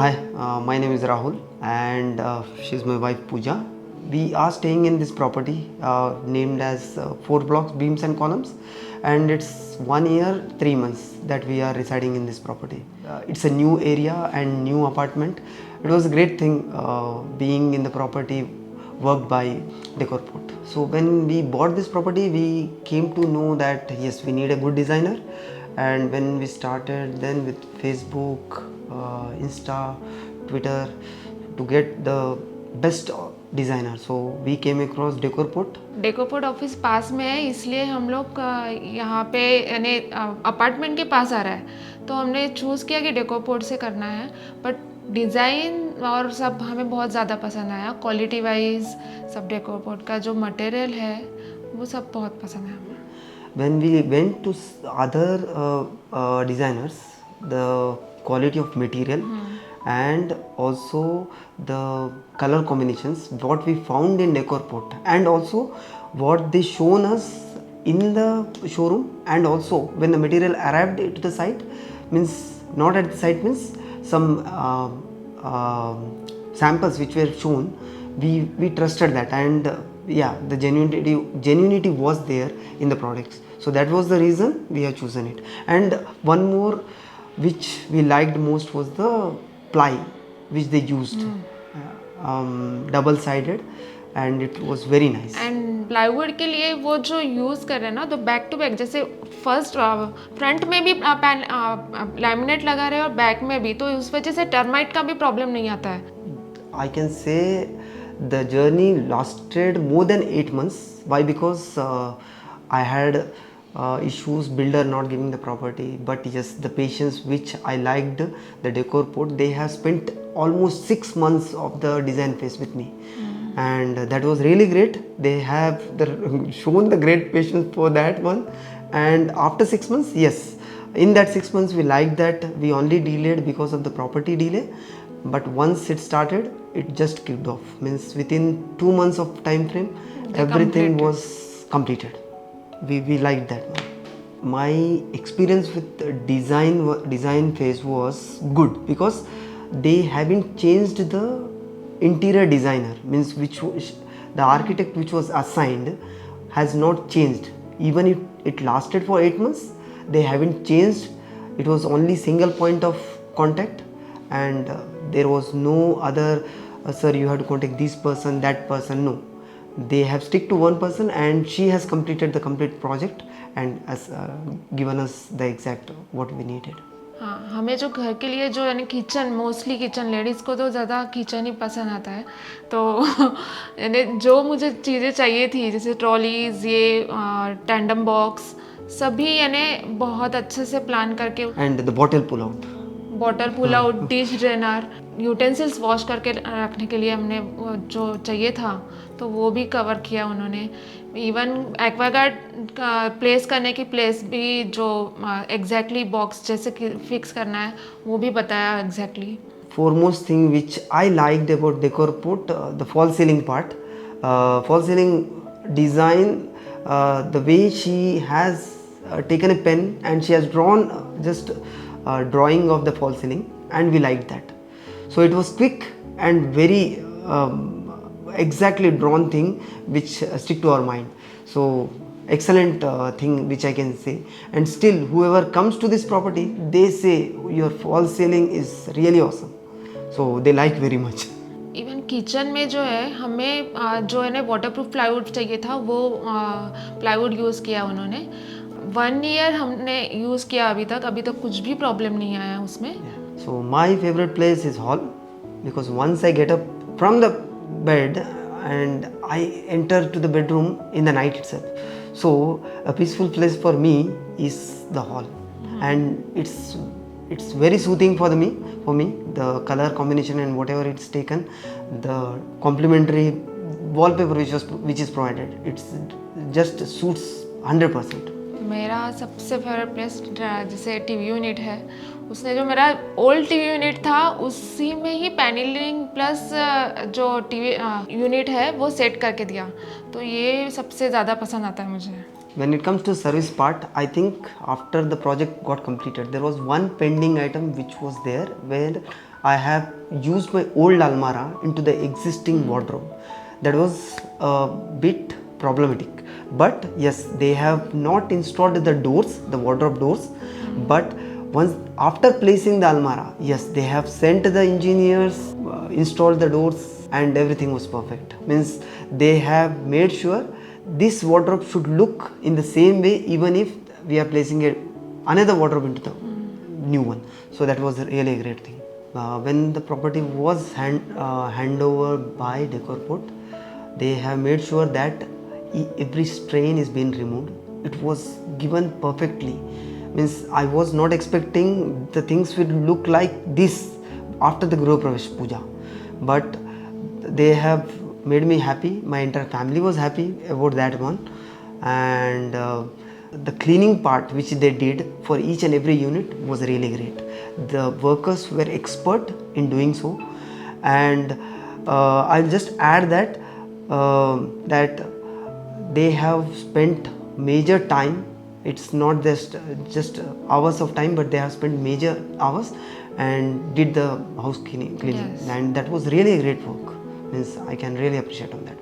Hi, my name is Rahul and she's my wife Pooja. We are staying in this property named as 4 blocks, beams and columns, and it's 1 year, 3 months that we are residing in this property. It's a new area and new apartment. It was a great thing being in the property worked by Decorport. So when we bought this property, we came to know that yes, we need a good designer, and when we started then with Facebook, Insta, Twitter to get the best designer, so we came across Decorport. Decorport office पास में है, इसलिए हम लोग यहाँ पे यानी apartment के पास आ रहा है, तो हमने चूज़ किया कि डेकोपोर्ट से करना है. बट डिज़ाइन और सब हमें बहुत ज़्यादा पसंद आया. क्वालिटी वाइज सब डेकोपोर्ट का जो मटेरियल है वो सब बहुत पसंद आया हमें. When we went to other designers, the quality of material and also the color combinations, what we found in Decorport, and also what they shown us in the showroom, and also when the material arrived to the site, means not at the site, means some samples which were shown, we trusted that, and yeah, the genuinity was there in the products. So that was the reason we have chosen it. And one more which we liked most was the ply which they used, double sided, and it was very nice. And plywood के लिए वो जो use कर रहे हैं ना, तो back to back, जैसे फर्स्ट फ्रंट में भी लैमिनेट लगा रहे हैं और बैक में भी, तो उस वजह से टर्माइट का भी प्रॉब्लम नहीं आता है. I can say the journey lasted more than 8 months. Why? Because I had issues, builder not giving the property, but yes, the patience which I liked, the Decorport, they have spent almost 6 months of the design phase with me, and that was really great. They have shown the great patience for that one, and after 6 months, yes, in that 6 months we liked that. We only delayed because of the property delay, but once it started, it just kicked off. Means within 2 months of time frame, everything was completed. We liked that one. My experience with the design phase was good because they haven't changed the interior designer, means the architect which was assigned has not changed. Even if it lasted for 8 months, they haven't changed. It was only single point of contact, and there was no other sir, you have to contact this person, that person. No, they have stick to one person, and she has completed the complete project and has given us the exact what we needed. हाँ, हमें जो घर के लिए जो यानी kitchen, mostly kitchen, ladies को तो ज़्यादा किचन ही पसंद आता है, तो यानी जो मुझे चीज़ें चाहिए थी, जैसे ट्रॉलीज़, ये टैंडम बॉक्स, सभी यानी बहुत अच्छे से प्लान करके, And the bottle pull out. Bottle pull out, dish drainer, utensils wash करके रखने के लिए हमने वो जो चाहिए था तो वो भी कवर किया उन्होंने. इवन एक्वागार्ड प्लेस करने की प्लेस भी, जो एग्जैक्टली बॉक्स जैसे फिक्स करना है वो भी बताया exactly. Foremost thing which I liked about Decorport, the fall ceiling part, fall ceiling design, the way she has taken a pen and she has drawn just drawing of the fall ceiling, and we liked that. So it was quick and very exactly drawn thing which stick to our mind. So excellent thing which I can say, and still whoever comes to this property, they say your fall ceiling is really awesome, so they like very much. Even kitchen में जो है हमें जो है ना waterproof plywood चाहिए था, वो प्लाईवुड यूज़ किया उन्होंने. 1 ईयर हमने यूज़ किया अभी तक कुछ भी प्रॉब्लम नहीं आया उसमें. So my favorite place is hall, because once I get up from the bed and I enter to the bedroom in the night itself, so a peaceful place for me is the hall, and it's very soothing for me. The color combination and whatever it's taken, the complementary wallpaper which is provided, it's just suits 100%. मेरा सबसे favourite place जैसे TV unit है, उसने जो मेरा old TV unit था उसी में ही पैनलिंग प्लस जो टीवी यूनिट है वो सेट करके दिया, तो ये सबसे ज़्यादा पसंद आता है मुझे. When it comes to service part, I think after the project got completed, there was one pending item which was there where I have used my old almara into the existing wardrobe. That was a bit problematic. But yes, they have not installed the doors, the wardrobe doors. But once after placing the almara, yes, they have sent the engineers, installed the doors, and everything was perfect. Means they have made sure this wardrobe should look in the same way, even if we are placing another wardrobe into the new one. So that was really a great thing. When the property was hand over by Decorport, they have made sure that every strain is being removed. It was given perfectly. Means I was not expecting the things would look like this after the Griha Pravesh Puja, but they have made me happy. My entire family was happy about that one, and the cleaning part which they did for each and every unit was really great. The workers were expert in doing so, and I'll just add that that they have spent major time. It's not just hours of time, but they have spent major hours and did the house cleaning, Yes. and that was really a great work. Means I can really appreciate on that.